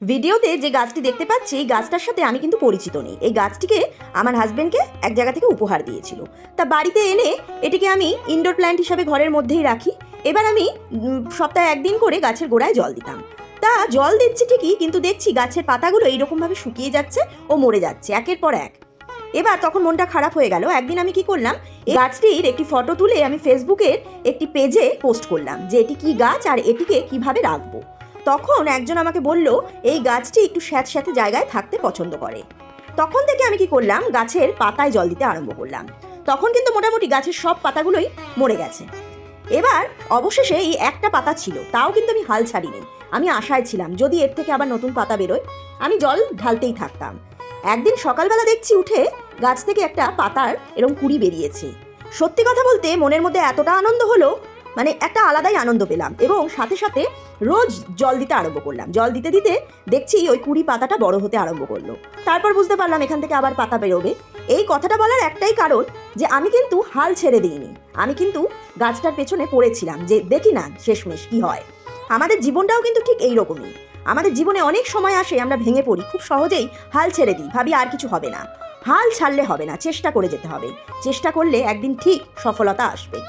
ভিডিওতে যে গাছটি দেখতে পাচ্ছি এই গাছটার সাথে আমি কিন্তু পরিচিত নেই। এই গাছটিকে আমার হাজবেন্ডকে এক জায়গা থেকে উপহার দিয়েছিল। তা বাড়িতে এনে এটিকে আমি ইনডোর প্ল্যান্ট হিসাবে ঘরের মধ্যেই রাখি। এবার আমি সপ্তাহে একদিন করে গাছের গোড়ায় জল দিতাম। তা জল দিচ্ছি ঠিকই, কিন্তু দেখছি গাছের পাতাগুলো এইরকমভাবে শুকিয়ে যাচ্ছে ও মরে যাচ্ছে একের পর এক। এবার তখন মনটা খারাপ হয়ে গেল। একদিন আমি কি করলাম, এই গাছটির একটি ফটো তুলে আমি ফেসবুকের একটি পেজে পোস্ট করলাম যে এটি কি গাছ আর এটিকে কিভাবে রাখবো। তখন একজন আমাকে বলল এই গাছটি একটু স্যাঁতস্যাঁতে জায়গায় থাকতে পছন্দ করে। তখন থেকে আমি কি করলাম, গাছের পাতায় জল দিতে আরম্ভ করলাম। তখন কিন্তু মোটামুটি গাছের সব পাতাগুলোই মরে গেছে। এবার অবশেষে এই একটা পাতা ছিল, তাও কিন্তু আমি হাল ছাড়িনি। আমি আশায় ছিলাম যদি এর থেকে আবার নতুন পাতা বেরোয়। আমি জল ঢালতেই থাকতাম। একদিন সকালবেলা দেখছি উঠে গাছ থেকে একটা পাতার এরকম কুড়ি বেরিয়েছে। সত্যি কথা বলতে মনের মধ্যে এতটা আনন্দ হলো, মানে একটা আলাদাই আনন্দ পেলাম। এবং সাথে সাথে রোজ জল দিতে আরম্ভ করলাম। জল দিতে দিতে দেখছি ওই কুড়ি পাতাটা বড় হতে আরম্ভ করলো। তারপর বুঝতে পারলাম এখান থেকে আবার পাতা বেরোবে। এই কথাটা বলার একটাই কারণ যে আমি কিন্তু হাল ছেড়ে দিইনি। আমি কিন্তু গাছটার পেছনে পড়েছিলাম যে দেখি না শেষমেশ কি হয়। আমাদের জীবনটাও কিন্তু ঠিক এইরকমই। আমাদের জীবনে অনেক সময় আসে আমরা ভেঙে পড়ি, খুব সহজেই হাল ছেড়ে দিই, ভাবি আর কিছু হবে না। হাল ছাড়লে হবে না, চেষ্টা করে যেতে হবে। চেষ্টা করলে একদিন ঠিক সফলতা আসবে।